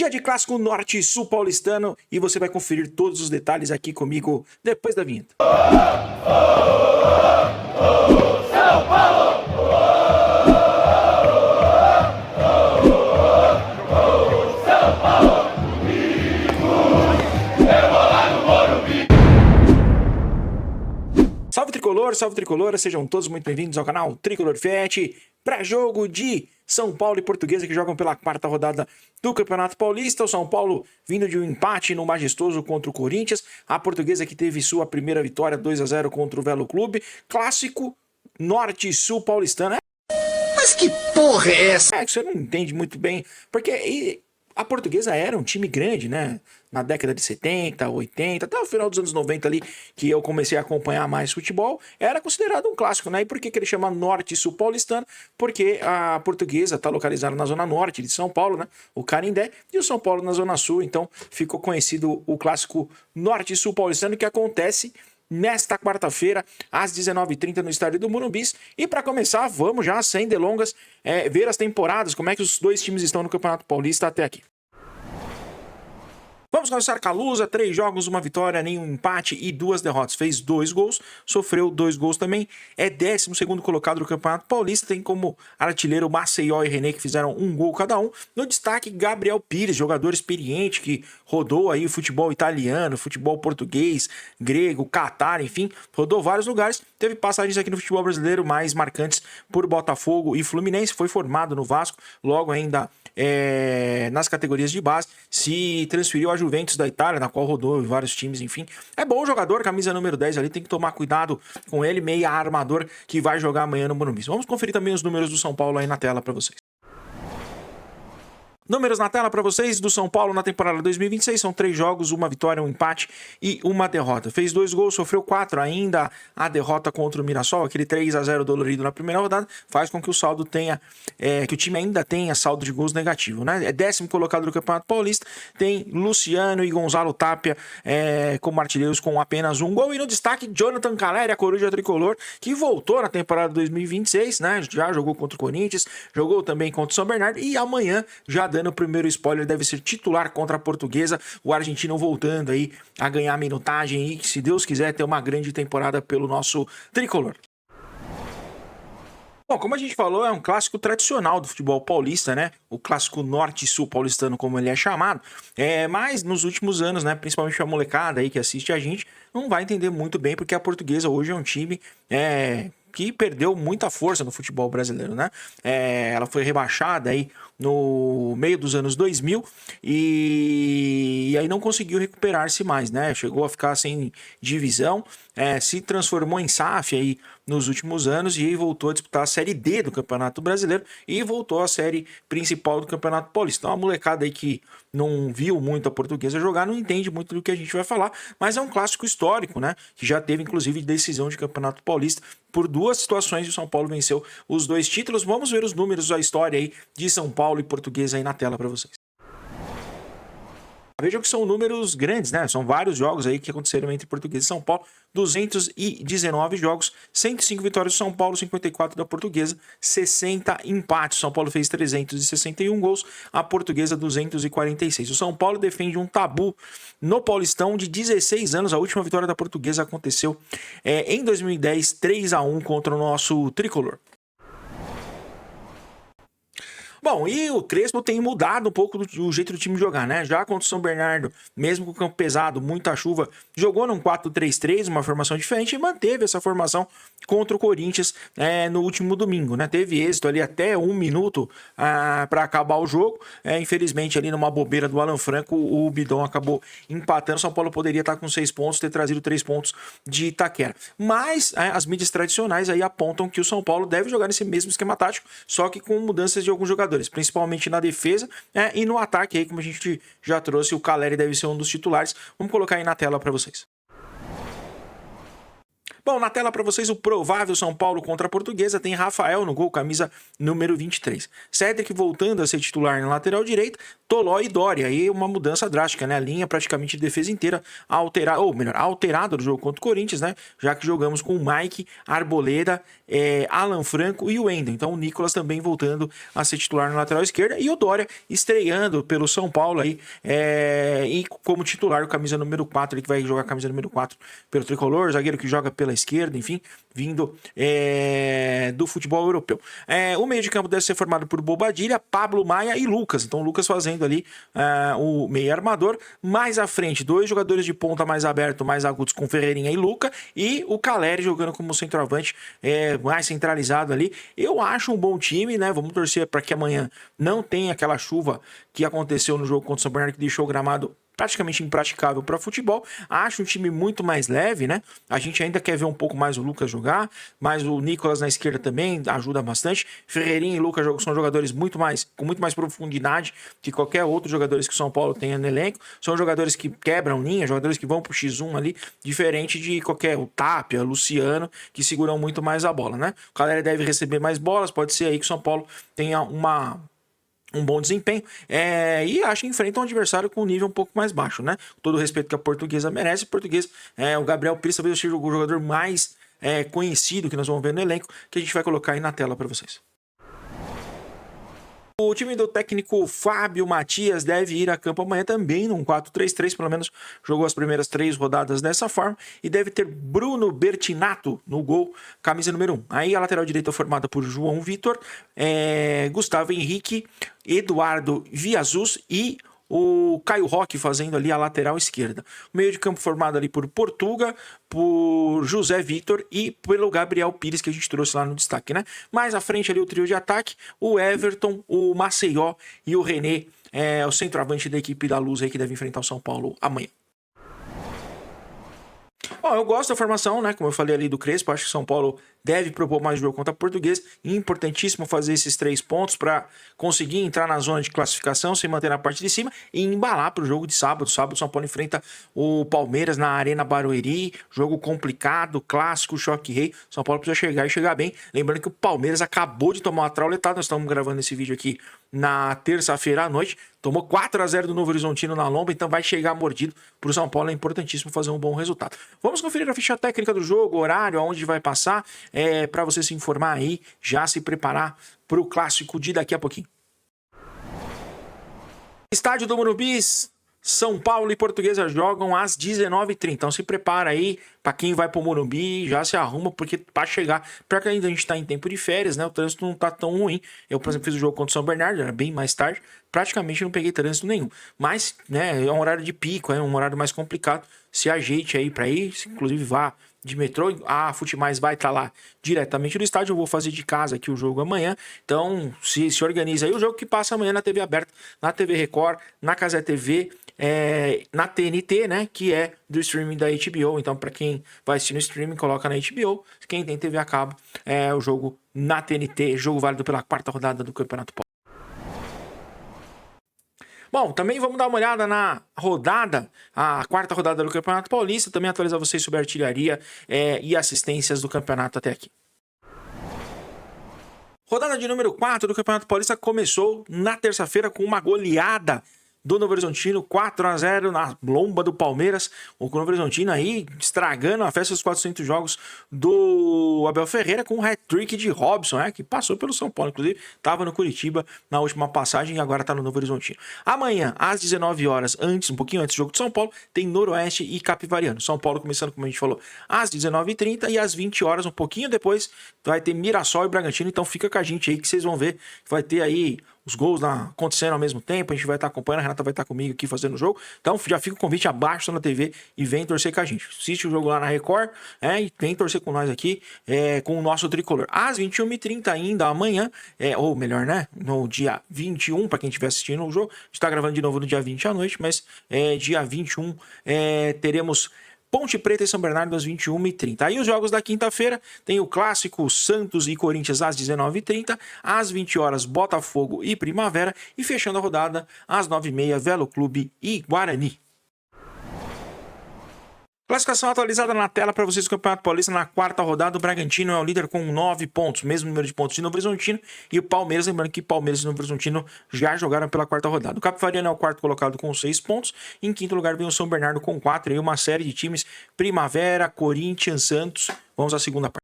Dia de clássico norte e sul paulistano e você vai conferir todos os detalhes aqui comigo depois da vinheta. São Paulo! São Paulo! Eu vou lá no Morumbi! Salve tricolor, salve tricolora, sejam todos muito bem-vindos ao canal Tricolor Fiat. Pré-jogo de São Paulo e Portuguesa que jogam pela quarta rodada do Campeonato Paulista. O São Paulo vindo de um empate no Majestoso contra o Corinthians. A Portuguesa que teve sua primeira vitória 2-0 contra o Velo Clube. Clássico Norte e Sul paulistano. Mas que porra é essa? É que você não entende muito bem, porque a Portuguesa era um time grande, né? Na década de 70, 80, até o final dos anos 90 ali, que eu comecei a acompanhar mais futebol, era considerado um clássico, né? E por que ele chama Norte e Sul paulistano? Porque a Portuguesa está localizada na zona norte de São Paulo, né? O Canindé, e o São Paulo na zona sul, então ficou conhecido o clássico Norte e Sul paulistano, que acontece nesta quarta-feira, às 19h30, no estádio do Morumbi. E para começar, vamos já, sem delongas, ver as temporadas, como é que os dois times estão no Campeonato Paulista até aqui. Vamos começar com a Lusa, 3 jogos, 1 vitória, nenhum empate e 2 derrotas. Fez 2 gols, sofreu 2 gols também. É 12º colocado no Campeonato Paulista, tem como artilheiro Maceió e René, que fizeram 1 gol cada um. No destaque, Gabriel Pires, jogador experiente que rodou aí o futebol italiano, futebol português, grego, catar, enfim, rodou vários lugares. Teve passagens aqui no futebol brasileiro mais marcantes por Botafogo e Fluminense. Foi formado no Vasco, logo ainda nas categorias de base, se transferiu à Juventus da Itália, na qual rodou em vários times, enfim. É bom jogador, camisa número 10 ali, tem que tomar cuidado com ele, meia armador, que vai jogar amanhã no Morumbi. Vamos conferir também os números do São Paulo aí na tela para vocês. Números na tela para vocês do São Paulo na temporada 2026, são 3 jogos, 1 vitória, 1 empate e 1 derrota. Fez 2 gols, sofreu 4 ainda. A derrota contra o Mirassol, aquele 3-0 dolorido na primeira rodada, faz com que o saldo tenha, que o time ainda tenha saldo de gols negativo, né? É 10º colocado do Campeonato Paulista, tem Luciano e Gonzalo Tapia como artilheiros com apenas 1 gol. E no destaque, Jonathan Calleri, a coruja tricolor, que voltou na temporada 2026, né? Já jogou contra o Corinthians, jogou também contra o São Bernardo e amanhã, já dando o primeiro spoiler, deve ser titular contra a Portuguesa, o argentino voltando aí a ganhar minutagem e, se Deus quiser, ter uma grande temporada pelo nosso tricolor. Bom, como a gente falou, é um clássico tradicional do futebol paulista, né? O clássico norte e sul paulistano, como ele é chamado. Mas nos últimos anos, né, principalmente a molecada aí que assiste a gente, não vai entender muito bem, porque a Portuguesa hoje é um time que perdeu muita força no futebol brasileiro, né? Ela foi rebaixada aí no meio dos anos 2000 e aí não conseguiu recuperar-se mais, né? Chegou a ficar sem divisão, se transformou em SAF aí nos últimos anos e aí voltou a disputar a Série D do Campeonato Brasileiro e voltou à série principal do Campeonato Paulista. Então, uma molecada aí que não viu muito a Portuguesa jogar, não entende muito do que a gente vai falar, mas é um clássico histórico, né? Que já teve, inclusive, decisão de Campeonato Paulista. Por 2 situações o São Paulo venceu os 2 títulos. Vamos ver os números da história aí de São Paulo e Portuguesa aí na tela para vocês. Vejam que são números grandes, né? São vários jogos aí que aconteceram entre Portuguesa e São Paulo. 219 jogos, 105 vitórias do São Paulo, 54 da Portuguesa, 60 empates. O São Paulo fez 361 gols, a Portuguesa 246. O São Paulo defende um tabu no Paulistão de 16 anos. A última vitória da Portuguesa aconteceu em 2010, 3-1 contra o nosso tricolor. Bom, e o Crespo tem mudado um pouco do jeito do time jogar, né? Já contra o São Bernardo, mesmo com o campo pesado, muita chuva, jogou num 4-3-3, uma formação diferente, e manteve essa formação contra o Corinthians no último domingo, né? Teve êxito ali até 1 minuto para acabar o jogo. Infelizmente, ali numa bobeira do Alan Franco, o Bidon acabou empatando. São Paulo poderia estar com 6 pontos, ter trazido 3 pontos de Itaquera. Mas as mídias tradicionais aí apontam que o São Paulo deve jogar nesse mesmo esquema tático, só que com mudanças de alguns jogadores, principalmente na defesa e no ataque, aí, como a gente já trouxe, o Calleri deve ser um dos titulares. Vamos colocar aí na tela para vocês. Bom, na tela para vocês o provável São Paulo contra a Portuguesa, tem Rafael no gol, camisa número 23. Cedric voltando a ser titular na lateral direita, Toló e Doria. Aí uma mudança drástica, né? A linha praticamente de defesa inteira alterada do jogo contra o Corinthians, né? Já que jogamos com o Mike, Arboleda, Alan Franco e o Wendel. Então o Nicolas também voltando a ser titular na lateral esquerda e o Doria estreando pelo São Paulo aí e como titular, o camisa número 4, ele que vai jogar a camisa número 4 pelo tricolor, zagueiro que joga pela esquerda, enfim, vindo do futebol europeu. O meio de campo deve ser formado por Bobadilha, Pablo Maia e Lucas. Então, o Lucas fazendo ali o meio armador. Mais à frente, 2 jogadores de ponta mais aberto, mais agudos com Ferreirinha e Luca. E o Caleri jogando como centroavante mais centralizado ali. Eu acho um bom time, né? Vamos torcer para que amanhã não tenha aquela chuva que aconteceu no jogo contra o São Bernardo, que deixou o gramado praticamente impraticável para futebol. Acho um time muito mais leve, né? A gente ainda quer ver um pouco mais o Lucas jogar, mas o Nicolas na esquerda também ajuda bastante. Ferreirinha e Lucas são jogadores com muito mais profundidade que qualquer outro jogadores que o São Paulo tenha no elenco. São jogadores que quebram linha, jogadores que vão pro X1 ali, diferente de o Tapia, Luciano, que seguram muito mais a bola, né? O Caleri deve receber mais bolas, pode ser aí que o São Paulo tenha um bom desempenho, e acho que enfrenta um adversário com um nível um pouco mais baixo, né? Com todo o respeito que a Portuguesa merece, o Gabriel Pires talvez seja o jogador mais conhecido que nós vamos ver no elenco, que a gente vai colocar aí na tela para vocês. O time do técnico Fábio Matias deve ir a campo amanhã também num 4-3-3, pelo menos jogou as primeiras 3 rodadas dessa forma, e deve ter Bruno Bertinato no gol, camisa número 1. Aí a lateral direita formada por João Vitor, Gustavo Henrique, Eduardo Viazus e o Caio Roque fazendo ali a lateral esquerda. O meio de campo formado ali por Portuga, por José Vitor e pelo Gabriel Pires, que a gente trouxe lá no destaque, né? Mais à frente ali o trio de ataque, o Everton, o Maceió e o René, o centroavante da equipe da Luz aí que deve enfrentar o São Paulo amanhã. Bom, eu gosto da formação, né? Como eu falei ali do Crespo, acho que o São Paulo deve propor mais jogo contra a Portuguesa. Importantíssimo fazer esses 3 pontos para conseguir entrar na zona de classificação, se manter na parte de cima e embalar para o jogo de sábado. Sábado, o São Paulo enfrenta o Palmeiras na Arena Barueri. Jogo complicado, clássico, choque rei. São Paulo precisa chegar e chegar bem. Lembrando que o Palmeiras acabou de tomar uma trauletada. Nós estamos gravando esse vídeo aqui na terça-feira à noite. Tomou 4-0 do Novo Horizontino na Lomba, então vai chegar mordido. Para o São Paulo é importantíssimo fazer um bom resultado. Vamos conferir a ficha técnica do jogo, horário, aonde vai passar, para você se informar aí, já se preparar para o clássico de daqui a pouquinho. Estádio do Morumbi, São Paulo e Portuguesa jogam às 19h30. Então se prepara aí, para quem vai pro Morumbi, já se arruma, porque para chegar, para que ainda a gente tá em tempo de férias, né? O trânsito não tá tão ruim. Eu, por exemplo, fiz o jogo contra o São Bernardo, era bem mais tarde, praticamente não peguei trânsito nenhum. Mas, né, é um horário de pico, é um horário mais complicado. Se ajeite aí para ir, inclusive vá de metrô, a Futimais vai estar lá diretamente no estádio. Eu vou fazer de casa aqui o jogo amanhã, então se organiza aí. O jogo que passa amanhã na TV aberta, na TV Record, na Cazé TV, na TNT, né, que é do streaming da HBO. Então para quem vai assistir no streaming, coloca na HBO. Quem tem TV a cabo, o jogo na TNT, jogo válido pela 4ª rodada do Campeonato Paulista. Bom, também vamos dar uma olhada na rodada, a 4ª rodada do Campeonato Paulista, também atualizar vocês sobre a artilharia e assistências do campeonato até aqui. Rodada de número 4 do Campeonato Paulista começou na terça-feira com uma goleada do Novo Horizontino, 4-0 na lomba do Palmeiras. O Novo Horizontino aí estragando a festa dos 400 jogos do Abel Ferreira com um hat-trick de Robson, que passou pelo São Paulo, inclusive estava no Curitiba na última passagem e agora está no Novo Horizontino. Amanhã, às 19h, um pouquinho antes do jogo de São Paulo, tem Noroeste e Capivariano. São Paulo começando, como a gente falou, às 19h30 e às 20h, um pouquinho depois, vai ter Mirassol e Bragantino. Então fica com a gente aí que vocês vão ver que vai ter aí os gols acontecendo ao mesmo tempo, a gente vai estar acompanhando, a Renata vai estar comigo aqui fazendo o jogo, então já fica o convite abaixo na TV e vem torcer com a gente. Assiste o jogo lá na Record, e vem torcer com nós aqui, com o nosso tricolor. Às 21h30 ainda, amanhã, ou melhor, né, no dia 21, para quem estiver assistindo o jogo, a gente está gravando de novo no dia 20 à noite, mas dia 21 teremos Ponte Preta e São Bernardo às 21h30. Aí os jogos da quinta-feira tem o clássico Santos e Corinthians às 19h30, às 20h Botafogo e Primavera e fechando a rodada às 9h30 Velo Clube e Guarani. Classificação atualizada na tela para vocês do Campeonato Paulista na quarta rodada. O Bragantino é o líder com 9 pontos, mesmo número de pontos de Novo Horizontino. E o Palmeiras, lembrando que Palmeiras e Novo Horizontino já jogaram pela quarta rodada. O Capivariano é o quarto colocado com 6 pontos. Em quinto lugar vem o São Bernardo com 4. E uma série de times: Primavera, Corinthians, Santos. Vamos à segunda parte.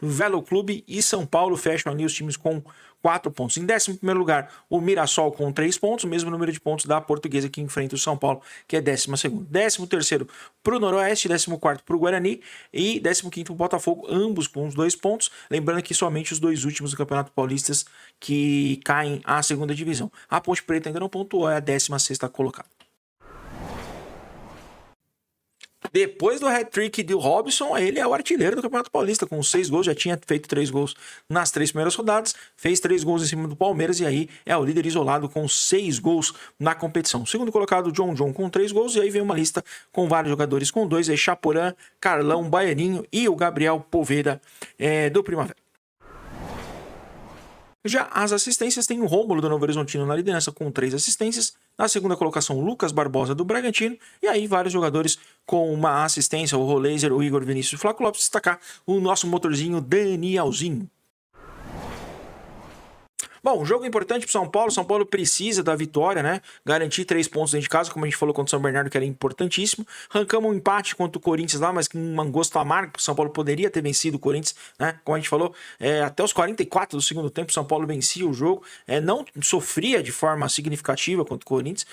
Velo Clube e São Paulo fecham ali os times com 4 pontos. Em 11º lugar, o Mirassol com 3 pontos, o mesmo número de pontos da Portuguesa que enfrenta o São Paulo, que é 12º. 13º para o Noroeste, 14º para o Guarani e 15º para o Botafogo, ambos com os 2 pontos. Lembrando que somente os 2 últimos do Campeonato Paulista que caem à segunda divisão. A Ponte Preta ainda não pontuou, é a 16ª colocada. Depois do hat-trick do Robson, ele é o artilheiro do Campeonato Paulista, com 6 gols, já tinha feito 3 gols nas 3 primeiras rodadas, fez 3 gols em cima do Palmeiras e aí é o líder isolado com 6 gols na competição. Segundo colocado, John com 3 gols, e aí vem uma lista com vários jogadores com 2, é Chaporã, Carlão, Baianinho e o Gabriel Poveda do Primavera. Já as assistências, tem o Rômulo do Novo Horizontino na liderança com 3 assistências. Na segunda colocação, Lucas Barbosa do Bragantino. E aí vários jogadores com uma assistência, o Roleiser, o Igor Vinícius e o Flávio Lopes. Destacar o nosso motorzinho Danielzinho. Bom, jogo importante para o São Paulo. São Paulo precisa da vitória, né? Garantir 3 pontos dentro de casa, como a gente falou contra o São Bernardo, que era importantíssimo. Arrancamos um empate contra o Corinthians lá, mas com um gosto amargo, porque o São Paulo poderia ter vencido o Corinthians, né? Como a gente falou, até os 44 do segundo tempo, o São Paulo vencia o jogo, não sofria de forma significativa contra o Corinthians,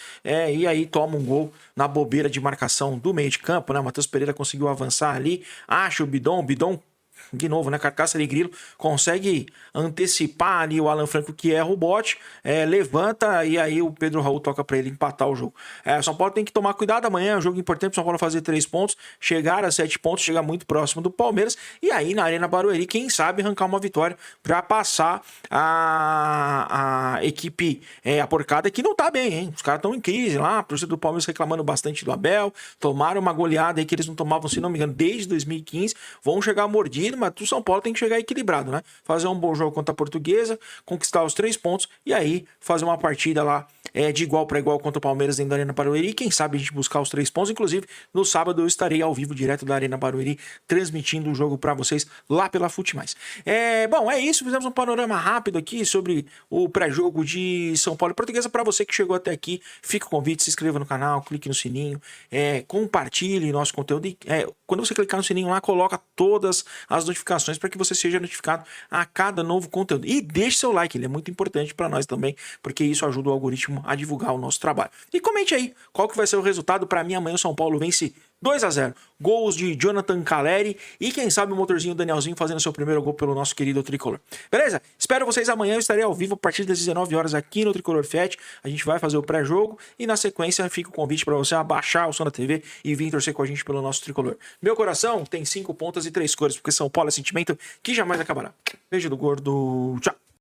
e aí toma um gol na bobeira de marcação do meio de campo, né? O Matheus Pereira conseguiu avançar ali, acha o Bidon de novo, né? Carcaça de grilo, consegue antecipar ali o Alan Franco, que erra o bote, levanta e aí o Pedro Raul toca para ele empatar o jogo. O São Paulo tem que tomar cuidado amanhã, é um jogo importante para o São Paulo fazer 3 pontos, chegar a 7 pontos, chegar muito próximo do Palmeiras e aí na Arena Barueri, quem sabe arrancar uma vitória para passar a equipe a porcada, que não tá bem, hein? Os caras estão em crise lá, a torcida do Palmeiras reclamando bastante do Abel, tomaram uma goleada aí que eles não tomavam, se não me engano, desde 2015, vão chegar mordidos, mas o São Paulo tem que chegar equilibrado, né? Fazer um bom jogo contra a Portuguesa, conquistar os 3 pontos e aí fazer uma partida lá de igual para igual contra o Palmeiras dentro da Arena Barueri e quem sabe a gente buscar os 3 pontos. Inclusive, no sábado eu estarei ao vivo direto da Arena Barueri transmitindo o jogo para vocês lá pela Fute Mais. Bom, é isso. Fizemos um panorama rápido aqui sobre o pré-jogo de São Paulo e Portuguesa. Para você que chegou até aqui, fica o convite, se inscreva no canal, clique no sininho, compartilhe nosso conteúdo e quando você clicar no sininho lá, coloca todas as notificações para que você seja notificado a cada novo conteúdo. E deixe seu like, ele é muito importante para nós também, porque isso ajuda o algoritmo a divulgar o nosso trabalho. E comente aí, qual que vai ser o resultado. Para mim, amanhã o São Paulo vence 2-0. Gols de Jonathan Caleri e quem sabe o motorzinho Danielzinho fazendo seu primeiro gol pelo nosso querido Tricolor. Beleza? Espero vocês amanhã. Eu estarei ao vivo a partir das 19 horas aqui no Tricolor Fest. A gente vai fazer o pré-jogo e na sequência fica o convite para você abaixar o som da TV e vir torcer com a gente pelo nosso Tricolor. Meu coração tem 5 pontas e 3 cores, porque São Paulo é sentimento que jamais acabará. Beijo do gordo. Tchau.